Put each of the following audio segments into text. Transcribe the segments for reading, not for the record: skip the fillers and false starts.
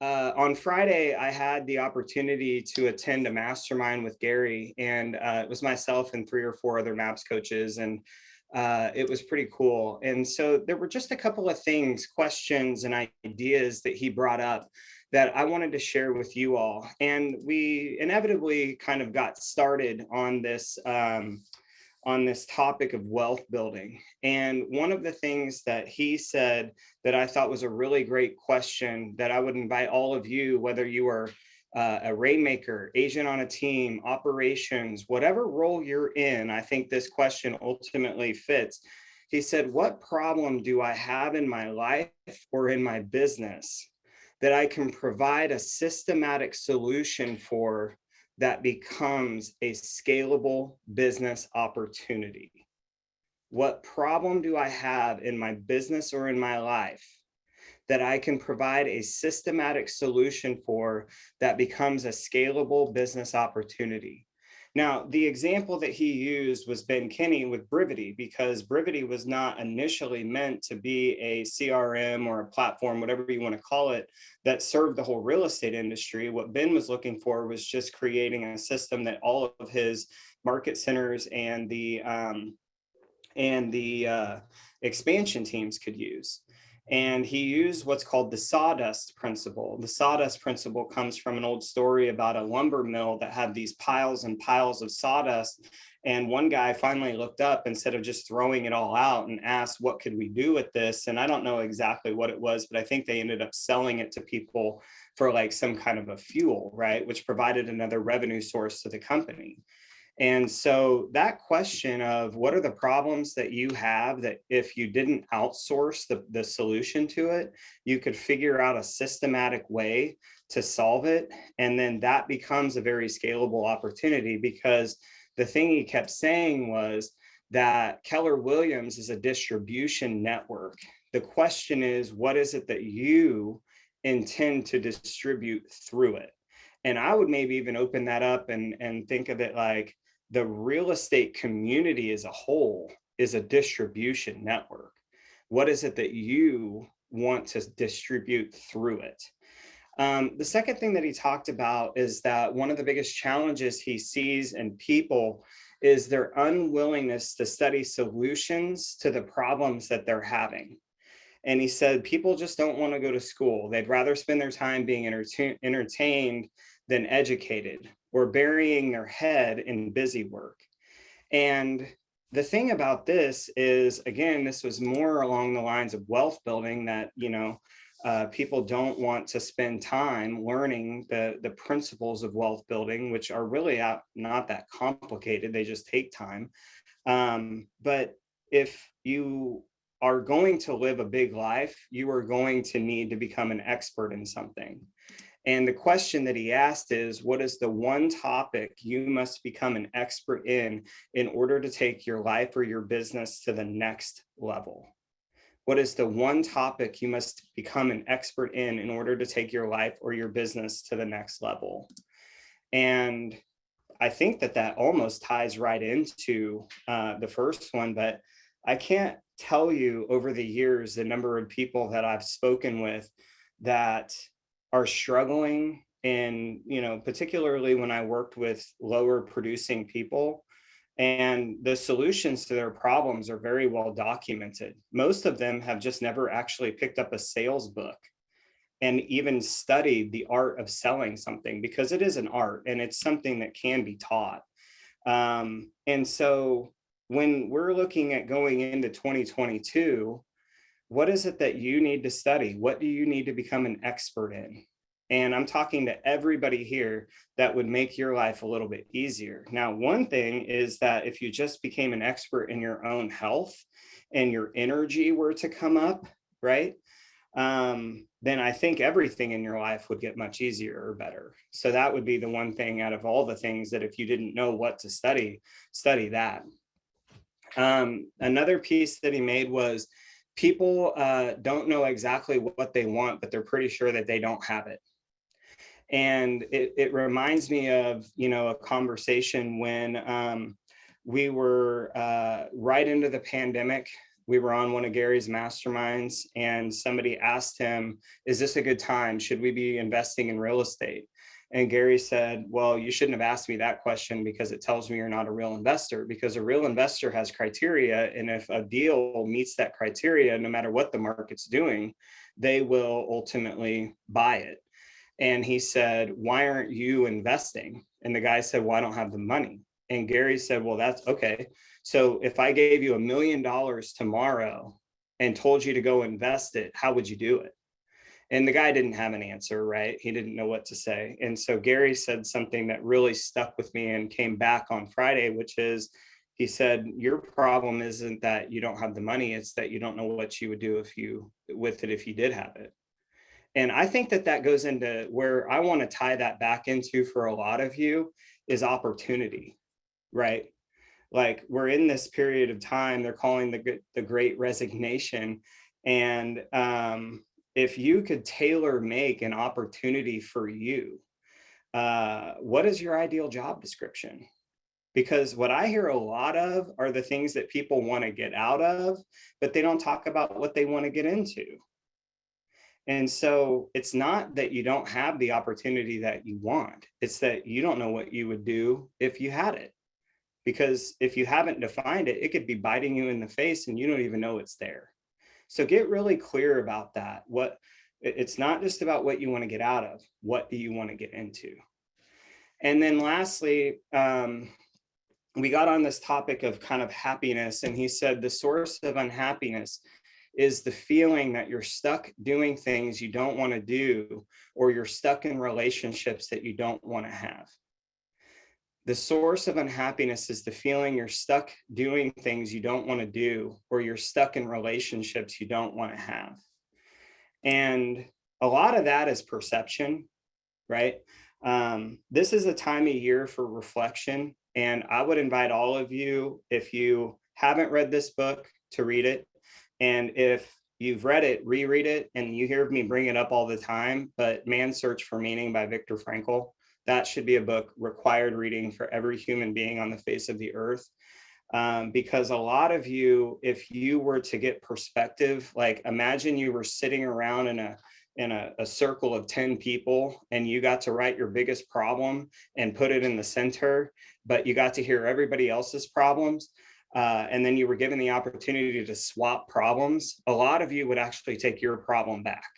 On Friday, I had the opportunity to attend a mastermind with Gary, and it was myself and three or four other MAPS coaches, and it was pretty cool. And so there were just a couple of things, questions, and ideas that he brought up that I wanted to share with you all. And we inevitably kind of got started on this topic of wealth building. And one of the things that he said that I thought was a really great question that I would invite all of you, whether you are a rainmaker, agent on a team, operations, whatever role you're in, I think this question ultimately fits. He said, what problem do I have in my life or in my business that I can provide a systematic solution for that becomes a scalable business opportunity? What problem do I have in my business or in my life that I can provide a systematic solution for that becomes a scalable business opportunity? Now, the example that he used was Ben Kinney with Brivity, because Brivity was not initially meant to be a CRM or a platform, whatever you want to call it, that served the whole real estate industry. What Ben was looking for was just creating a system that all of his market centers and the expansion teams could use. And he used what's called the sawdust principle. The sawdust principle comes from an old story about a lumber mill that had these piles and piles of sawdust. And one guy finally looked up instead of just throwing it all out and asked, what could we do with this? And I don't know exactly what it was, but I think they ended up selling it to people for like some kind of a fuel, right? Which provided another revenue source to the company. And so that question of what are the problems that you have that if you didn't outsource the solution to it, you could figure out a systematic way to solve it. And then that becomes a very scalable opportunity, because the thing he kept saying was that Keller Williams is a distribution network. The question is, what is it that you intend to distribute through it? And I would maybe even open that up and think of it like the real estate community as a whole is a distribution network. What is it that you want to distribute through it? The second thing that he talked about is that one of the biggest challenges he sees in people is their unwillingness to study solutions to the problems that they're having. And he said, people just don't want to go to school. They'd rather spend their time being entertained than educated, or burying their head in busy work. And the thing about this is, again, this was more along the lines of wealth building, that, people don't want to spend time learning the principles of wealth building, which are really not that complicated. They just take time. But if you are going to live a big life, you are going to need to become an expert in something. And the question that he asked is, what is the one topic you must become an expert in order to take your life or your business to the next level? What is the one topic you must become an expert in order to take your life or your business to the next level? And I think that almost ties right into the first one, but I can't tell you over the years the number of people that I've spoken with that are struggling. And, particularly when I worked with lower producing people, and the solutions to their problems are very well documented. Most of them have just never actually picked up a sales book and even studied the art of selling something, because it is an art and it's something that can be taught. And so when we're looking at going into 2022, what is it that you need to study? What do you need to become an expert in? And I'm talking to everybody here that would make your life a little bit easier. Now, one thing is that if you just became an expert in your own health and your energy were to come up, right? Then I think everything in your life would get much easier or better. So that would be the one thing out of all the things that if you didn't know what to study that. Another piece that he made was, people don't know exactly what they want, but they're pretty sure that they don't have it. And it reminds me of, a conversation when we were right into the pandemic. we were on one of Gary's masterminds, and somebody asked him, is this a good time? Should we be investing in real estate? And Gary said, well, you shouldn't have asked me that question, because it tells me you're not a real investor, because a real investor has criteria. And if a deal meets that criteria, no matter what the market's doing, they will ultimately buy it. And he said, why aren't you investing? And the guy said, well, I don't have the money. And Gary said, well, that's okay. So if I gave you $1 million tomorrow and told you to go invest it, how would you do it? And the guy didn't have an answer, right? He didn't know what to say. And so Gary said something that really stuck with me and came back on Friday, which is, he said, your problem isn't that you don't have the money, it's that you don't know what you would do if you did have it. And I think that that goes into where I want to tie that back into for a lot of you is opportunity, right? Like, we're in this period of time, they're calling the great resignation. And if you could tailor make an opportunity for you, what is your ideal job description? Because what I hear a lot of are the things that people want to get out of, but they don't talk about what they want to get into. And so it's not that you don't have the opportunity that you want, it's that you don't know what you would do if you had it. Because if you haven't defined it, it could be biting you in the face and you don't even know it's there. So get really clear about that. It's not just about what you want to get out of, what do you want to get into? And then lastly, we got on this topic of kind of happiness, and he said the source of unhappiness is the feeling that you're stuck doing things you don't want to do, or you're stuck in relationships that you don't want to have. The source of unhappiness is the feeling you're stuck doing things you don't want to do, or you're stuck in relationships you don't want to have. And a lot of that is perception, right? This is a time of year for reflection. And I would invite all of you, if you haven't read this book, to read it. And if you've read it, reread it. And you hear me bring it up all the time, but Man's Search for Meaning by Viktor Frankl, that should be a book required reading for every human being on the face of the earth. Because a lot of you, if you were to get perspective, like imagine you were sitting around in a circle of 10 people, and you got to write your biggest problem and put it in the center, but you got to hear everybody else's problems. And then you were given the opportunity to swap problems. A lot of you would actually take your problem back.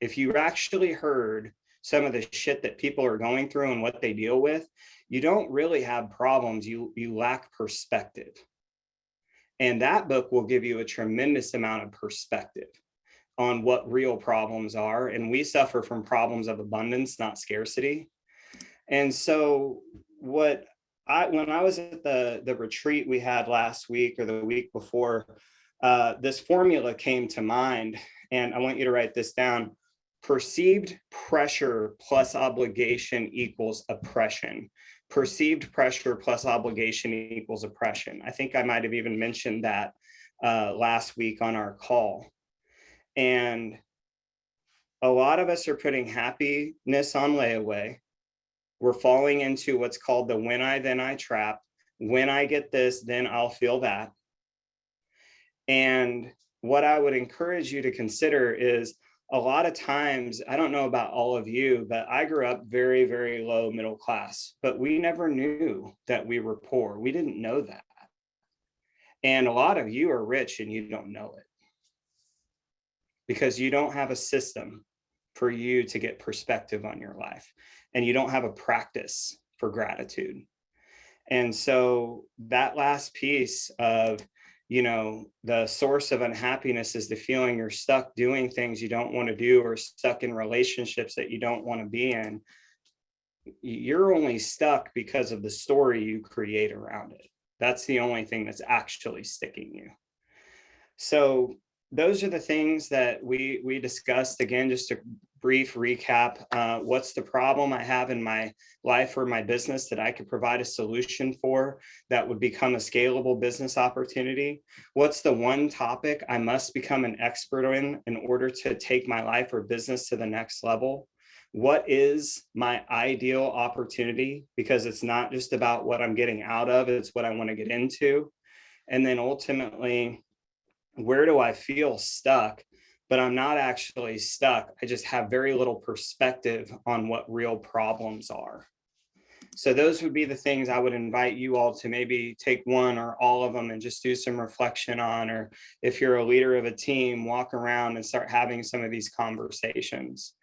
If you actually heard some of the shit that people are going through and what they deal with, you don't really have problems, you lack perspective. And that book will give you a tremendous amount of perspective on what real problems are. And we suffer from problems of abundance, not scarcity. And so when I was at the retreat we had last week or the week before, this formula came to mind, and I want you to write this down. Perceived pressure plus obligation equals oppression. Perceived pressure plus obligation equals oppression. I think I might have even mentioned that last week on our call. And a lot of us are putting happiness on layaway. We're falling into what's called the when I, then I trap. When I get this, then I'll feel that. And what I would encourage you to consider is, a lot of times, I don't know about all of you, but I grew up very, very low middle class, but we never knew that we were poor. We didn't know that. And a lot of you are rich and you don't know it, because you don't have a system for you to get perspective on your life, and you don't have a practice for gratitude. And so that last piece of, the source of unhappiness is the feeling you're stuck doing things you don't want to do, or stuck in relationships that you don't want to be in. You're only stuck because of the story you create around it. That's the only thing that's actually sticking you. So those are the things that we discussed. Again, just a brief recap. What's the problem I have in my life or my business that I could provide a solution for that would become a scalable business opportunity? What's the one topic I must become an expert in order to take my life or business to the next level? What is my ideal opportunity? Because it's not just about what I'm getting out of, it's what I want to get into. And then ultimately, Where do I feel stuck? But I'm not actually stuck. I just have very little perspective on what real problems are. So those would be the things I would invite you all to maybe take one or all of them and just do some reflection on, or if you're a leader of a team, walk around and start having some of these conversations.